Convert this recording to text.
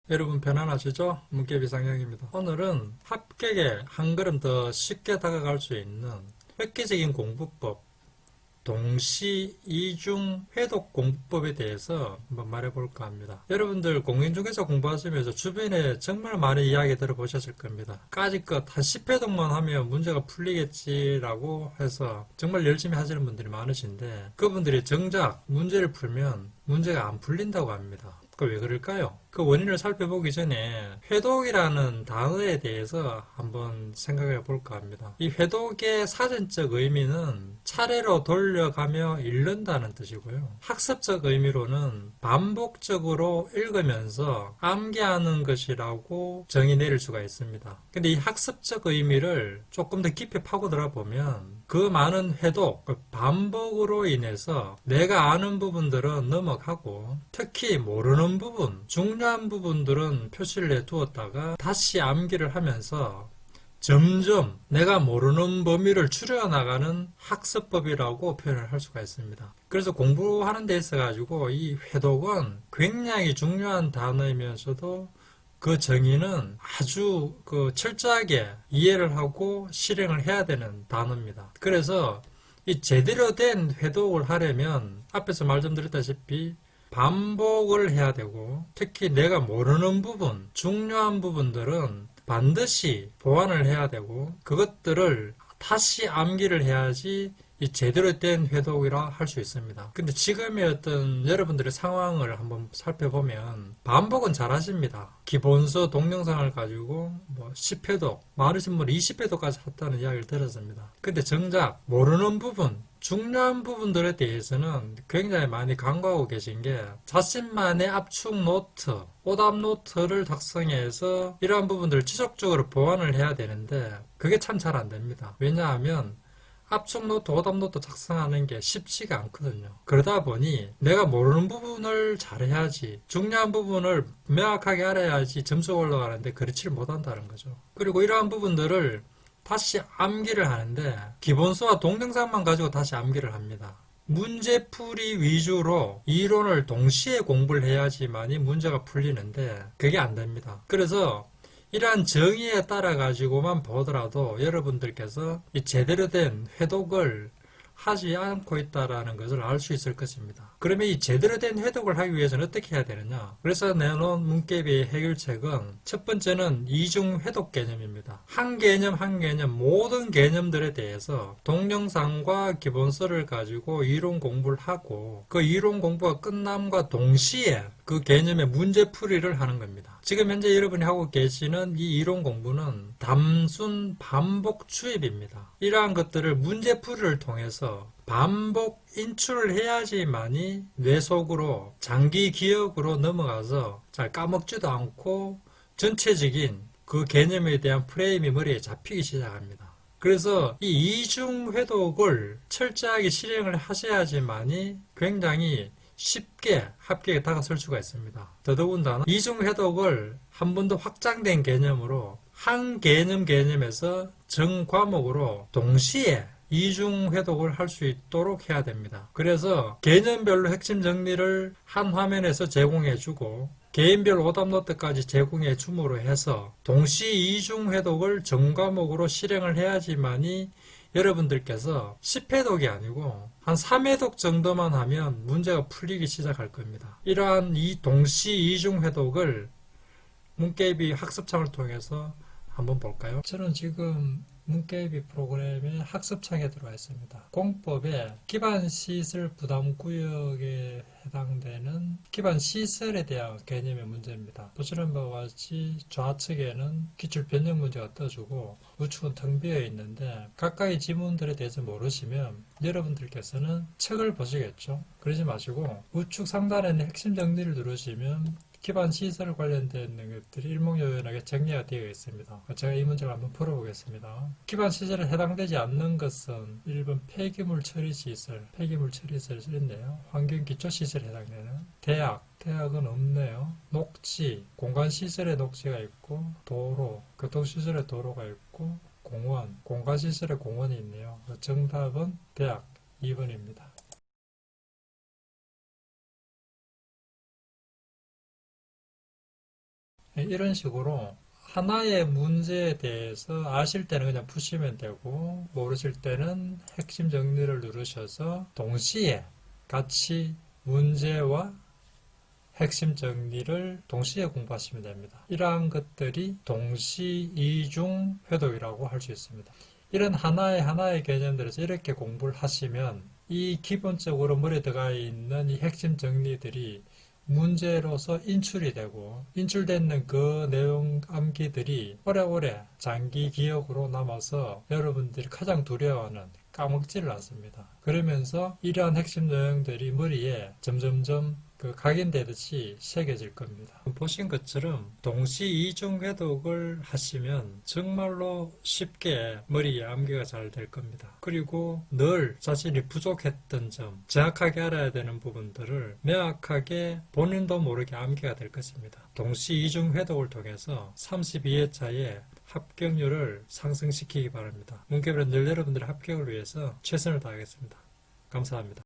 여러분 편안하시죠? 문깨비 상영입니다. 오늘은 합격에 한 걸음 더 쉽게 다가갈 수 있는 획기적인 공부법, 동시 이중 회독 공부법에 대해서 한번 말해볼까 합니다. 여러분들 공인중개사 공부하시면서 주변에 정말 많은 이야기 들어보셨을 겁니다. 까짓것 한 10회독만 하면 문제가 풀리겠지라고 해서 정말 열심히 하시는 분들이 많으신데 그분들이 정작 문제를 풀면 문제가 안 풀린다고 합니다. 그 왜 그럴까요? 그 원인을 살펴보기 전에 회독이라는 단어에 대해서 한번 생각해 볼까 합니다. 이 회독의 사전적 의미는 차례로 돌려가며 읽는다는 뜻이고요. 학습적 의미로는 반복적으로 읽으면서 암기하는 것이라고 정의 내릴 수가 있습니다. 근데 이 학습적 의미를 조금 더 깊이 파고들어 보면 그 많은 회독, 반복으로 인해서 내가 아는 부분들은 넘어가고 특히 모르는 부분, 중요한 부분들은 표시를 해두었다가 다시 암기를 하면서 점점 내가 모르는 범위를 줄여나가는 학습법이라고 표현을 할 수가 있습니다. 그래서 공부하는 데 있어 가지고 이 회독은 굉장히 중요한 단어이면서도 그 정의는 아주 철저하게 이해를 하고 실행을 해야 되는 단어입니다. 그래서 이 제대로 된 회독을 하려면 앞에서 말 좀 드렸다시피 반복을 해야 되고 특히 내가 모르는 부분, 중요한 부분들은 반드시 보완을 해야 되고 그것들을 다시 암기를 해야지 이 제대로 된 회독이라 할 수 있습니다. 근데 지금의 어떤 여러분들의 상황을 한번 살펴보면 반복은 잘 하십니다. 기본서 동영상을 가지고 10회독, 많으신 분 20회독까지 했다는 이야기를 들었습니다. 근데 정작 모르는 부분, 중요한 부분들에 대해서는 굉장히 많이 간과하고 계신 게 자신만의 압축 노트, 오답 노트를 작성해서 이러한 부분들을 지속적으로 보완을 해야 되는데 그게 참 잘 안 됩니다. 왜냐하면 압축 노트, 오답 노트 작성하는 게 쉽지가 않거든요. 그러다 보니 내가 모르는 부분을 잘해야지, 중요한 부분을 명확하게 알아야지 점수가 올라가는데 그렇지를 못한다는 거죠. 그리고 이러한 부분들을 다시 암기를 하는데 기본서와 동영상만 가지고 다시 암기를 합니다. 문제풀이 위주로 이론을 동시에 공부를 해야지만이 문제가 풀리는데 그게 안 됩니다. 그래서 이러한 정의에 따라 가지고만 보더라도 여러분들께서 제대로 된 회독을 하지 않고 있다는 것을 알 수 있을 것입니다. 그러면 이 제대로 된 회독을 하기 위해서는 어떻게 해야 되느냐? 그래서 내놓은 문깨비의 해결책은 첫 번째는 이중 회독 개념입니다. 한 개념 한 개념 모든 개념들에 대해서 동영상과 기본서를 가지고 이론 공부를 하고 그 이론 공부가 끝남과 동시에 그 개념의 문제풀이를 하는 겁니다. 지금 현재 여러분이 하고 계시는 이 이론 공부는 단순 반복 주입입니다. 이러한 것들을 문제풀이를 통해서 반복 인출을 해야지만이 뇌 속으로 장기 기억으로 넘어가서 잘 까먹지도 않고 전체적인 그 개념에 대한 프레임이 머리에 잡히기 시작합니다. 그래서 이 이중 회독을 철저하게 실행을 하셔야지만이 굉장히 쉽게 합격에 다가설 수가 있습니다. 더더군다나 이중 회독을 한 번 더 확장된 개념으로 한 개념에서 전 과목으로 동시에 이중 회독을 할 수 있도록 해야 됩니다. 그래서 개념별로 핵심 정리를 한 화면에서 제공해주고 개인별 오답 노트까지 제공해 줌으로 해서 동시 이중 회독을 전 과목으로 실행을 해야지만이 여러분들께서 10회독이 아니고 한 3회독 정도만 하면 문제가 풀리기 시작할 겁니다. 이러한 이 동시 이중 회독을 문깨비 학습창을 통해서 한번 볼까요? 저는 지금 문깨비 프로그램의 학습창에 들어와 있습니다. 공법의 기반 시설 부담 구역에 해당되는 기반 시설에 대한 개념의 문제입니다. 보시는 바와 같이 좌측에는 기출 변형 문제가 떠주고 우측은 텅 비어 있는데 각각의 지문들에 대해서 모르시면 여러분들께서는 책을 보시겠죠. 그러지 마시고 우측 상단에는 핵심 정리를 누르시면 기반 시설 관련된 것들이 일목요연하게 정리가 되어 있습니다. 제가 이 문제를 한번 풀어보겠습니다. 기반 시설에 해당되지 않는 것은 1번 폐기물 처리 시설, 폐기물 처리 시설이 있네요. 환경 기초 시설에 해당되는 대학은 없네요. 녹지, 공간 시설에 녹지가 있고 도로, 교통 시설에 도로가 있고 공원, 공간 시설에 공원이 있네요. 정답은 대학 2번입니다. 이런 식으로 하나의 문제에 대해서 아실 때는 그냥 푸시면 되고, 모르실 때는 핵심 정리를 누르셔서 동시에 같이 문제와 핵심 정리를 동시에 공부하시면 됩니다. 이러한 것들이 동시 이중 회독이라고 할 수 있습니다. 이런 하나의 개념들에서 이렇게 공부를 하시면 이 기본적으로 머리에 들어가 있는 이 핵심 정리들이 문제로서 인출이 되고, 인출되는 그 내용 암기들이 오래오래 장기 기억으로 남아서 여러분들이 가장 두려워하는 까먹지를 않습니다. 그러면서 이러한 핵심 내용들이 머리에 점점점 각인되듯이 새겨질 겁니다. 보신 것처럼 동시 이중 회독을 하시면 정말로 쉽게 머리에 암기가 잘 될 겁니다. 그리고 늘 자신이 부족했던 점, 정확하게 알아야 되는 부분들을 명확하게 본인도 모르게 암기가 될 것입니다. 동시 이중 회독을 통해서 32회차에 합격률을 상승시키기 바랍니다. 문개별은 늘 여러분들의 합격을 위해서 최선을 다하겠습니다. 감사합니다.